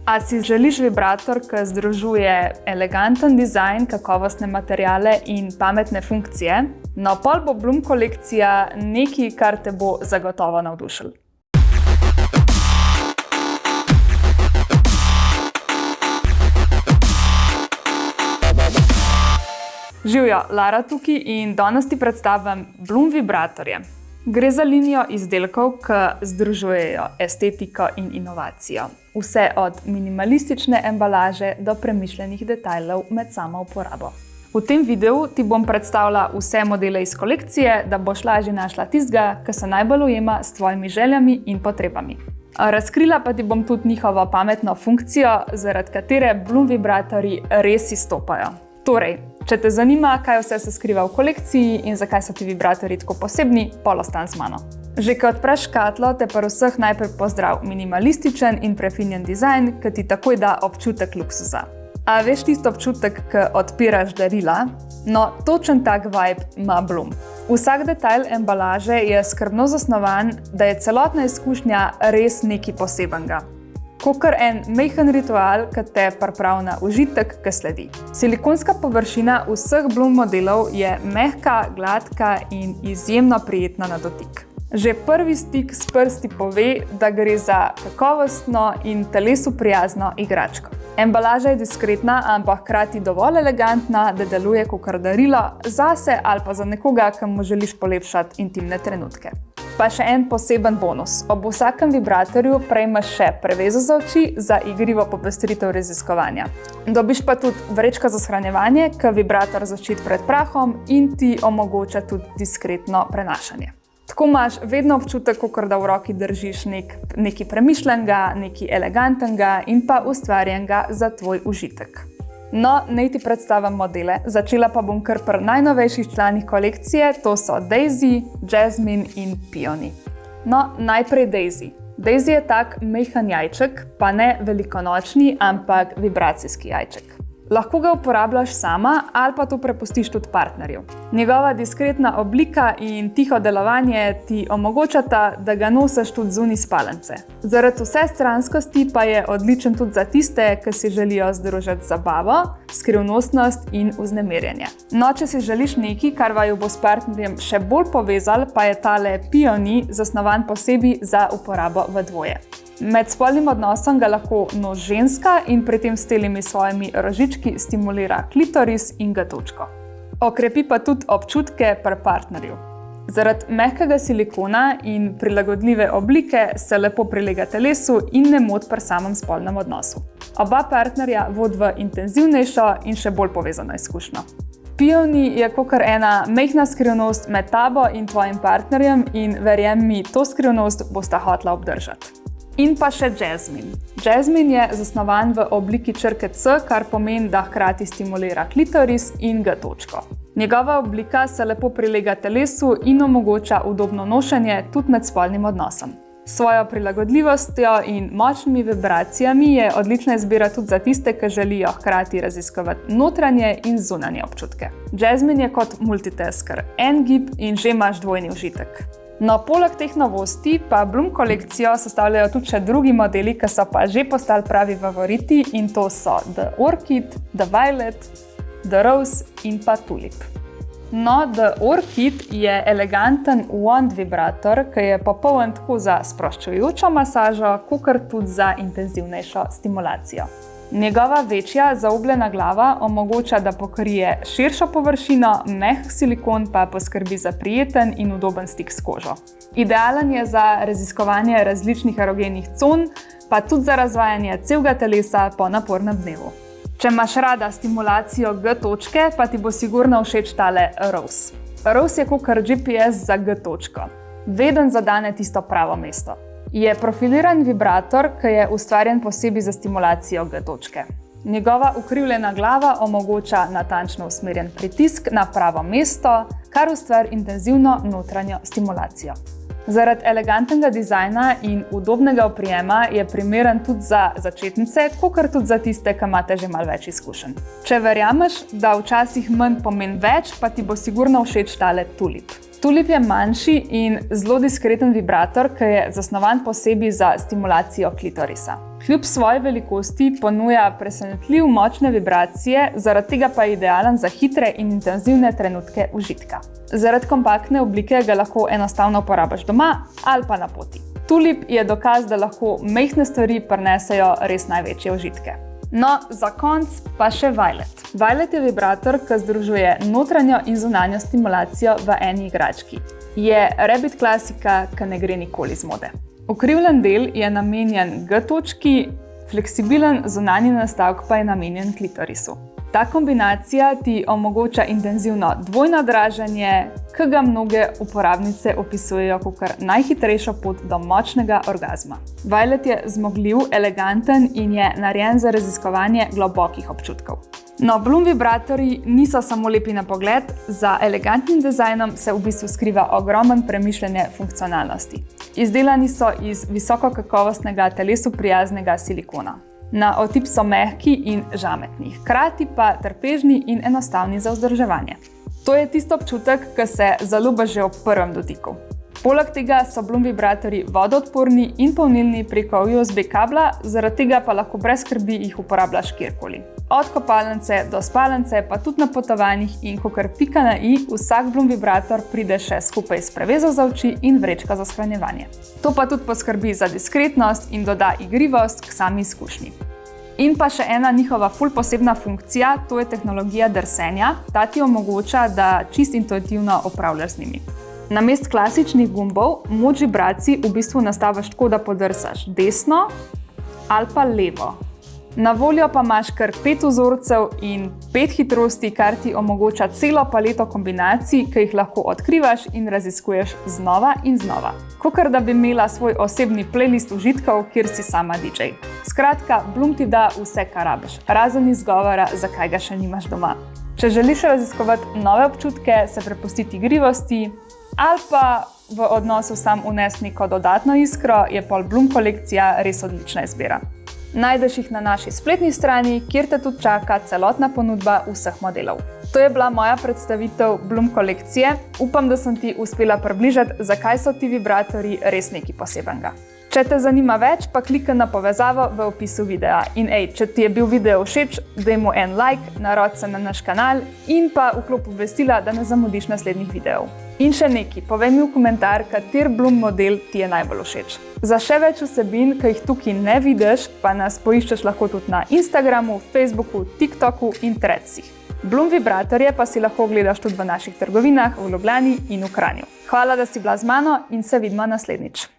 A si želiš vibrator, ki združuje eleganten dizajn, kakovostne materiale in pametne funkcije? No, pol bo Bloom kolekcija nekaj, kar te bo zagotovo navdušilo. Živjo, Lara tukaj in danes ti predstavljam Bloom vibratorje. Gre za linijo izdelkov, ki združujejo estetiko in inovacijo. Vse od minimalistične embalaže do premišljenih detajlov med samo uporabo. V tem videu ti bom predstavila vse modele iz kolekcije, da boš lažje našla tistega, ki se najbolj ujema s tvojimi željami in potrebami. Razkrila pa ti bom tudi njihovo pametno funkcijo, zaradi katere Bloom vibratorji res izstopajo. Torej, če te zanima, kaj vse se skriva v kolekciji in zakaj so ti vibratorji tako posebni, pol ostan z mano. Že ko odpreš škatlo, te pa vseh najprej pozdrav minimalističen in prefinjen dizajn, ki ti takoj da občutek luksuza. A veš tisto občutek, ki odpiraš darila? No, točen tak vibe ima Bloom. Vsak detajl embalaže je skrbno zasnovan, da je celotna izkušnja res nekaj posebenega. Kakor en majhen ritual, ki te pripravi na užitek, ki sledi. Silikonska površina vseh Bloom modelov je mehka, gladka in izjemno prijetna na dotik. Že prvi stik s prsti pove, da gre za kakovostno in telesu prijazno igračko. Embalaža je diskretna, ampak hkrati dovolj elegantna, da deluje kakor darilo zase ali pa za nekoga, ki mu želiš polepšati intimne trenutke. Pa še en poseben bonus. Ob vsakem vibratorju prejmeš še prevezo za oči za igrivo popestritev raziskovanja. Dobiš pa tudi vrečko za shranjevanje, ki vibrator zaščiti pred prahom in ti omogoča tudi diskretno prenašanje. Tako imaš vedno občutek, kakor da v roki držiš nekaj premišljenega, nekaj elegantnega in pa ustvarjenega za tvoj užitek. No, naj ti predstavim modele. Začela pa bom kar pri najnovejših članih kolekcije, to so Daisy, Jasmine in Peony. No, najprej Daisy. Daisy je tak majhen jajček, pa ne velikonočni, ampak vibracijski jajček. Lahko ga uporabljaš sama ali pa to prepustiš tudi partnerju. Njegova diskretna oblika in tiho delovanje ti omogočata, da ga nosiš tudi zunaj spalnice. Zaradi vsestranskosti pa je odličen tudi za tiste, ki si želijo združiti zabavo, skrivnostnost in vznemirjenje. No, če si želiš nekaj, kar vaju bo s partnerjem še bolj povezal, pa je tale Peony zasnovan posebej za uporabo v dvoje. Med spolnim odnosom ga lahko nosi ženska in pri tem s telimi svojimi rožički stimulira klitoris in ga točko. Okrepi pa tudi občutke pri partnerju. Zaradi mehkega silikona in prilagodljive oblike se lepo prilega telesu in ne moti pri samem spolnem odnosu. Oba partnerja vodi v intenzivnejšo in še bolj povezano izkušnjo. Peony je kakor ena majhna skrivnost med tabo in tvojim partnerjem in verjemi mi, to skrivnost bosta hotela obdržati. In pa še Jasmine. Jasmine je zasnovan v obliki črke C, kar pomeni, da hkrati stimulira klitoris in ga točko. Njegova oblika se lepo prilega telesu in omogoča udobno nošenje tudi med spolnim odnosom. S svojo prilagodljivostjo in močnimi vibracijami je odlična izbira tudi za tiste, ki želijo hkrati raziskovati notranje in zunanje občutke. Jasmine je kot multitasker, en gib in že imaš dvojni užitek. No, poleg teh novosti pa Bloom kolekcijo sestavljajo tudi še drugi modeli, ki so pa že postali pravi favoriti in to so The Orchid, The Violet, The Rose in pa Tulip. No, The Orchid je eleganten wand vibrator, ki je popoln tako za sproščujočo masažo, kakor tudi za intenzivnejšo stimulacijo. Njegova večja, zaobljena glava omogoča, da pokrije širšo površino, mehk silikon pa poskrbi za prijeten in udoben stik s kožo. Idealen je za raziskovanje različnih erogenih con, pa tudi za razvajanje celega telesa po napornem dnevu. Če imaš rada stimulacijo G-točke, pa ti bo sigurno všeč tale Rose. Rose je kakor GPS za G-točko. Veden zadane tisto pravo mesto. Je profiliran vibrator, ki je ustvarjen posebej za stimulacijo G-točke. Njegova ukrivljena glava omogoča natančno usmerjen pritisk na pravo mesto, kar ustvari intenzivno notranjo stimulacijo. Zaradi elegantnega dizajna in udobnega oprijema je primeren tudi za začetnice, kakor tudi za tiste, ki imate že malo več izkušenj. Če verjameš, da včasih manj pomeni več, pa ti bo sigurno všeč tale Tulip. Tulip je manjši in zelo diskreten vibrator, ki je zasnovan posebej za stimulacijo klitorisa. Kljub svoji velikosti ponuja presenetljiv močne vibracije, zaradi tega pa je idealen za hitre in intenzivne trenutke užitka. Zaradi kompaktne oblike ga lahko enostavno uporabiš doma ali pa na poti. Tulip je dokaz, da lahko majhne stvari prinesejo res največje užitke. No, za konec pa še Violet. Violet je vibrator, ki združuje notranjo in zunanjo stimulacijo v eni igrački. Je rabbit klasika, ki ne gre nikoli z mode. Ukrivljen del je namenjen G-točki, fleksibilen zunanji nastavek pa je namenjen klitorisu. Ta kombinacija ti omogoča intenzivno dvojno draženje, ki ga mnoge uporabnice opisujejo kot najhitrejšo pot do močnega orgazma. Violet je zmogljiv, eleganten in je narejen za raziskovanje globokih občutkov. No, Bloom vibratorji niso samo lepi na pogled, za elegantnim dizajnom se v bistvu skriva ogromen premišljene funkcionalnosti. Izdelani so iz visokokakovostnega telesu prijaznega silikona. Na otip so mehki in žametni, hkrati pa trpežni in enostavni za vzdrževanje. To je tisto občutek, ki se zaljubi že ob prvem dotiku. Poleg tega so Bloom vibratorji vodoodporni in polnilni preko USB kabla, zaradi tega pa lahko brez skrbi jih uporabljaš kjerkoli. Od kopalnice do spalnice, pa tudi na potovanjih in kakor pika na i, vsak Bloom vibrator pride še skupaj s prevezo za oči in vrečka za shranjevanje. To pa tudi poskrbi za diskretnost in doda igrivost k sami izkušnji. In pa še ena njihova ful posebna funkcija, to je tehnologija drsenja. Ta ti omogoča, da čist intuitivno upravljaš z njimi. Namesto klasičnih gumbov, moč vibracij v bistvu nastaviš tako, da podrsaš desno ali pa levo. Na voljo pa imaš kar 5 vzorcev in 5 hitrosti, kar ti omogoča celo paleto kombinacij, ki jih lahko odkrivaš in raziskuješ znova in znova. Kakor da bi imela svoj osebni playlist užitkov, kjer si sama DJ. Skratka, Bloom ti da vse, kar rabiš, razen izgovora, zakaj ga še nimaš doma. Če želiš raziskovati nove občutke, se prepustiti igrivosti ali pa v odnosu sam unesti neko dodatno iskro, je pol Bloom kolekcija res odlična izbira. Najdeš jih na naši spletni strani, kjer te tudi čaka celotna ponudba vseh modelov. To je bila moja predstavitev Bloom kolekcije. Upam, da sem ti uspela približati, zakaj so ti vibratorji res nekaj posebnega. Če te zanima več, pa klikaj na povezavo v opisu videa. In če ti je bil video všeč, daj mu en like, narodi se na naš kanal in pa vklop obvestila, da ne zamudiš naslednjih videov. In še nekaj, povej mi v komentar, kater Bloom model ti je najbolj všeč. Za še več vsebin, ki jih tukaj ne vidiš, pa nas poiščeš lahko tudi na Instagramu, Facebooku, TikToku in Threadsih. Bloom vibratorje pa si lahko ogledaš tudi v naših trgovinah v Ljubljani in v Kranju. Hvala, da si bila z mano in se vidimo naslednjič.